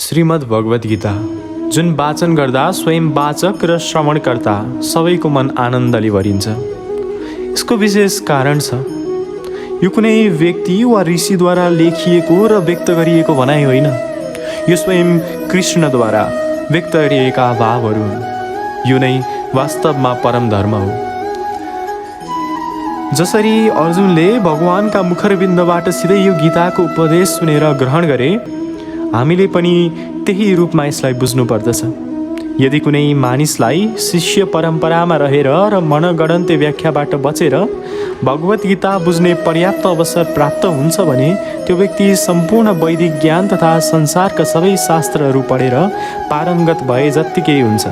श्रीमद् भगवत गीता जुन वाचन गर्दा स्वयं वाचक र श्रवणकर्ता सबैको मन आनन्दले भरिन्छ। यसको विशेष कारण छ। यो कुनै व्यक्ति वा ऋषिद्वारा लेखिएको र व्यक्त गरिएको भनाइ होइन। यो स्वयं कृष्णद्वारा व्यक्त गरिएका भावहरू हुन्। यो नै वास्तवमा परम धर्म हो। जसरी अर्जुनले भगवानका मुखरबिन्दबाट सिधै यो गीताको उपदेश सुनेर ग्रहण गरे, हामीले पनि त्यही रूपमा यसलाई बुझ्नु पर्दछ। यदि कुनै मानिसलाई शिष्य परम्परामा रहेर र मनगढन्ते व्याख्याबाट बचेर भगवत गीता बुझ्ने पर्याप्त अवसर प्राप्त हुन्छ भने त्यो व्यक्ति सम्पूर्ण वैदिक ज्ञान तथा संसारका सबै शास्त्रहरू पढेर पारङ्गत भए जत्तिकै हुन्छ।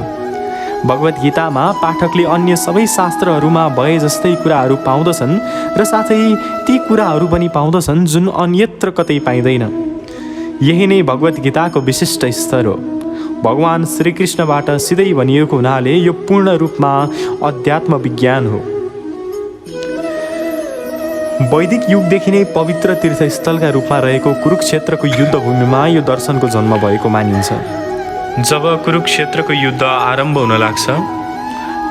भगवत गीतामा पाठकले अन्य सबै शास्त्रहरूमा भए जस्तै कुराहरू पाउँदछन् र साथै ती कुराहरू पनि पाउँदछन् जुन अन्यत्र कतै पाइँदैन। यही नै भगवत गीताको विशिष्ट स्तर हो। भगवान श्रीकृष्णबाट सिधै भनिएको हुनाले यो पूर्ण रूपमा अध्यात्म विज्ञान हो। वैदिक युगदेखि नै पवित्र तीर्थस्थलका रूपमा रहेको कुरुक्षेत्रको युद्धभूमिमा यो दर्शनको जन्म भएको मानिन्छ। जब कुरुक्षेत्रको युद्ध आरम्भ हुन लाग्छ,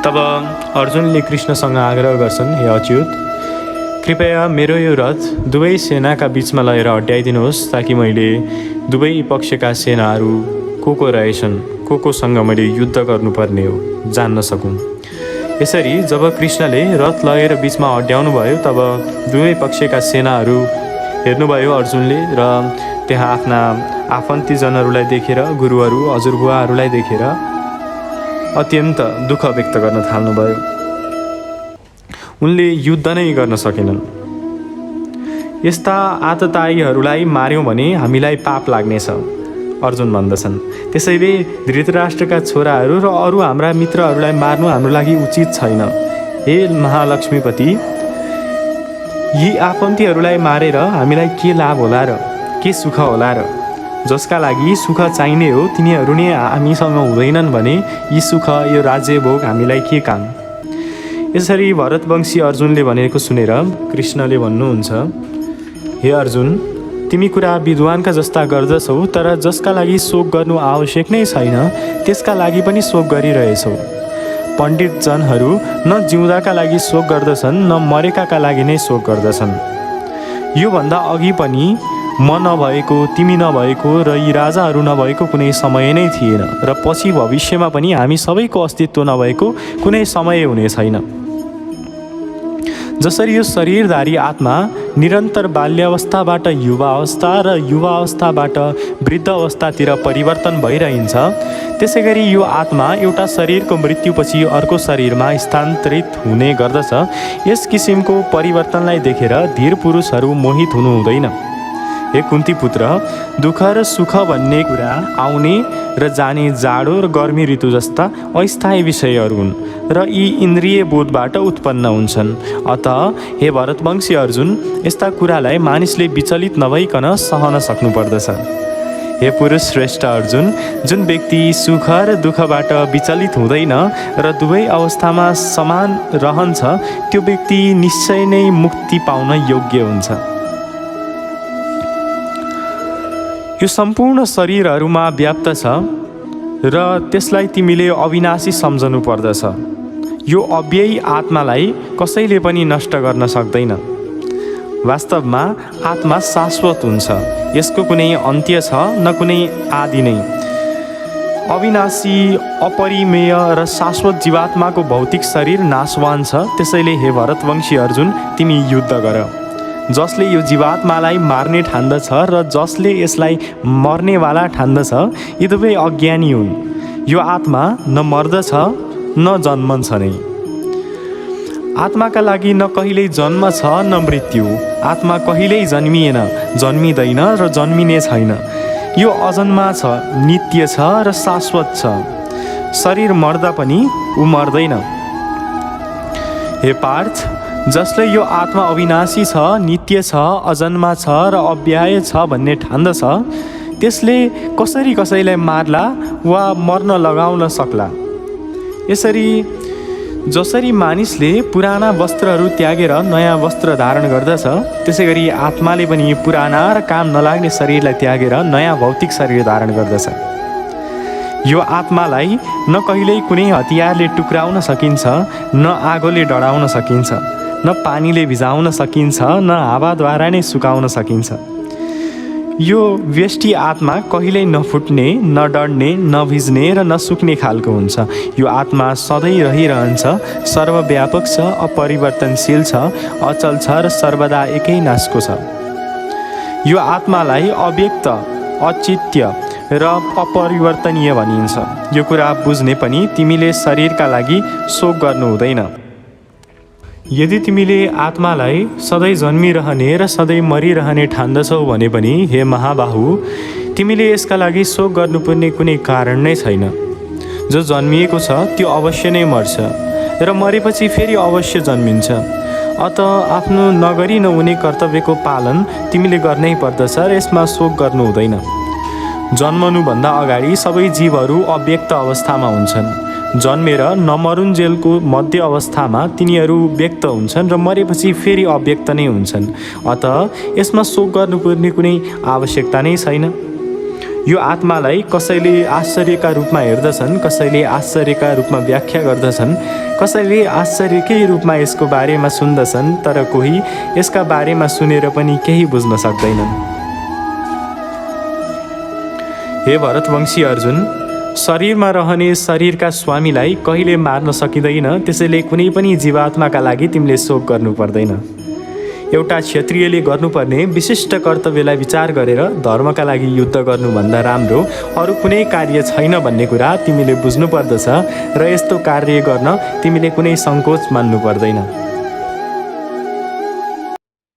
तब अर्जुनले कृष्णसँग आग्रह गर्छन्, हे अच्युत, कृपया मेरो यो रथ दुवै सेनाका बिचमा लगेर अड्याइदिनुहोस्, ताकि मैले दुवै पक्षका सेनाहरू को रहेछन्, कोसँग मैले युद्ध गर्नुपर्ने हो जान्न सकौँ। यसरी जब कृष्णले रथ लगेर बिचमा अड्याउनु भयो, तब दुवै पक्षका सेनाहरू हेर्नुभयो अर्जुनले र त्यहाँ आफ्ना आफन्तीजनहरूलाई देखेर, गुरुहरू हजुरबुवाहरूलाई देखेर अत्यन्त दुःख व्यक्त गर्न थाल्नुभयो। उनले युद्ध नै गर्न सकेनन्। यस्ता आततायीहरूलाई मार्यौँ भने हामीलाई पाप लाग्नेछ, अर्जुन भन्दछन्। त्यसैले धृतराष्ट्रका छोराहरू र अरू हाम्रा मित्रहरूलाई मार्नु हाम्रो लागि उचित छैन। हे महालक्ष्मीपति, यी आफन्तीहरूलाई मारेर हामीलाई के लाभ होला र के सुख होला र? जसका लागि सुख चाहिने हो तिनीहरू नै हामीसँग हुँदैनन् भने यी सुख, यो राज्य भोग हामीलाई के काम? यसरी भरतवंशी अर्जुनले भनेको सुनेर कृष्णले भन्नुहुन्छ, हे अर्जुन, तिमी कुरा विद्वानका जस्ता गर्दछौ, तर जसका लागि शोक गर्नु आवश्यक नै छैन त्यसका लागि पनि शोक गरिरहेछौ। पण्डित जनहरू न जिउँदाका लागि शोक गर्दछन् न मरेकाका लागि नै शोक गर्दछन्। योभन्दा अघि पनि म नभएको, तिमी नभएको र यी राजाहरू नभएको कुनै समय नै थिएन र पछि भविष्यमा पनि हामी सबैको अस्तित्व नभएको कुनै समय हुने छैन। जसरी यो शरीरधारी आत्मा निरन्तर बाल्यावस्थाबाट युवावस्था र युवावस्थाबाट वृद्ध अवस्थातिर परिवर्तन भइरहन्छ, त्यसै गरी यो आत्मा एउटा शरीरको मृत्युपछि अर्को शरीरमा स्थानान्तरित हुने गर्दछ। यस किसिमको परिवर्तनलाई देखेर धीर पुरुषहरू मोहित हुनु हुँदैन। हे कुन्ती पुत्र, दुःख र सुख भन्ने कुरा आउने र जाने जाडो र गर्मी ऋतु जस्ता अस्थायी विषयहरू हुन् र यी इन्द्रिय बोधबाट उत्पन्न हुन्छन्। अतः हे भरतवंशी अर्जुन, यस्ता कुरालाई मानिसले विचलित नभइकन सहन सक्नुपर्दछ। हे पुरुष श्रेष्ठ अर्जुन, जुन व्यक्ति सुख र दुःखबाट विचलित हुँदैन र दुवै अवस्थामा समान रहन्छ, त्यो व्यक्ति निश्चय नै मुक्ति पाउन योग्य हुन्छ। यो सम्पूर्ण शरीरहरूमा व्याप्त छ र त्यसलाई तिमीले अविनाशी सम्झनु पर्दछ। यो अव्ययी आत्मालाई कसैले पनि नष्ट गर्न सक्दैन। वास्तवमा आत्मा शाश्वत हुन्छ। यसको कुनै अन्त्य छ न कुनै आदि नै। अविनाशी, अपरिमेय र शाश्वत जीवात्माको भौतिक शरीर नाशवान छ। त्यसैले हे भरतवंशी अर्जुन, तिमी युद्ध गर। जसले यो जीवात्मालाई मार्ने ठान्दछ र जसले यसलाई मर्नेवाला ठान्दछ, यी दुवै अज्ञानी हुन्। यो आत्मा न मर्दछ न जन्मन्छ नै। आत्माका लागि न कहिल्यै जन्म छ न मृत्यु। आत्मा कहिल्यै जन्मिएन, जन्मिँदैन र जन्मिने छैन। यो अजन्मा छ, नित्य छ र शाश्वत छ। शरीर मर्दा पनि ऊ मर्दैन। हे पार्थ, जसले यो आत्मा अविनाशी छ, नित्य छ, अजन्मा छ र अव्यय छ भन्ने ठान्दछ, त्यसले कसरी कसैलाई मार्ला वा मर्न लगाउन सक्ला? यसरी जसरी मानिसले पुराना वस्त्रहरू त्यागेर नयाँ वस्त्र धारण गर्दछ, त्यसै गरी आत्माले पनि पुराना र काम नलाग्ने शरीरलाई त्यागेर नयाँ भौतिक शरीर धारण गर्दछ। यो आत्मालाई न कहिल्यै कुनै हतियारले टुक्राउन सकिन्छ, न आगोले डढाउन सकिन्छ, न पानीले भिजाउन सकिन्छ, न हावाद्वारा नै सुकाउन सकिन्छ। यो व्यष्टि आत्मा कहिल्यै नफुट्ने, न डढ्ने, न भिज्ने र नसुक्ने खालको हुन्छ। यो आत्मा सधैँ रहिरहन्छ, सर्वव्यापक छ, अपरिवर्तनशील छ, अचल छ र सर्वदा एकै नासको छ। यो आत्मालाई अव्यक्त, अचित्य र अपरिवर्तनीय भनिन्छ। यो कुरा बुझ्ने पनि तिमीले शरीरका लागि शोक गर्नु हुँदैन। यदि तिमीले आत्मालाई सधैँ जन्मिरहने र सधैँ मरिरहने ठान्दछौ भने पनि हे महाबाहु, तिमीले यसका लागि शोक गर्नुपर्ने कुनै कारण नै छैन। जो जन्मिएको छ त्यो अवश्य नै मर्छ र मरेपछि फेरि अवश्य जन्मिन्छ। अत आफ्नो नगरी नहुने कर्तव्यको पालन तिमीले गर्नै पर्दछ र यसमा शोक गर्नु हुँदैन। जन्मनुभन्दा अगाडि सबै जीवहरू अव्यक्त अवस्थामा हुन्छन्। जन्मेर नमरुन्जेलको मध्य अवस्थामा तिनीहरू व्यक्त हुन्छन् र मरेपछि फेरि अव्यक्त नै हुन्छन्। अत यसमा शोक गर्नुपर्ने कुनै आवश्यकता नै छैन। यो आत्मालाई कसैले आश्चर्यका रूपमा हेर्दछन्, कसैले आश्चर्यका रूपमा व्याख्या गर्दछन्, कसैले आश्चर्यकै रूपमा यसको बारेमा सुन्दछन्, तर कोही यसका बारेमा सुनेर पनि केही बुझ्न सक्दैनन्। हे भरतवंशी अर्जुन, शरीरमा रहने शरीरका स्वामीलाई कहिले मार्न सकिँदैन, त्यसैले कुनै पनि जीवात्माका लागि तिमीले शोक गर्नु पर्दैन। एउटा क्षत्रियले गर्नुपर्ने विशिष्ट कर्तव्यलाई विचार गरेर धर्मका लागि युद्ध गर्नुभन्दा राम्रो अरू कुनै कार्य छैन भन्ने कुरा तिमीले बुझ्नु पर्दछ र यस्तो कार्य गर्न तिमीले कुनै सङ्कोच मान्नु पर्दैन।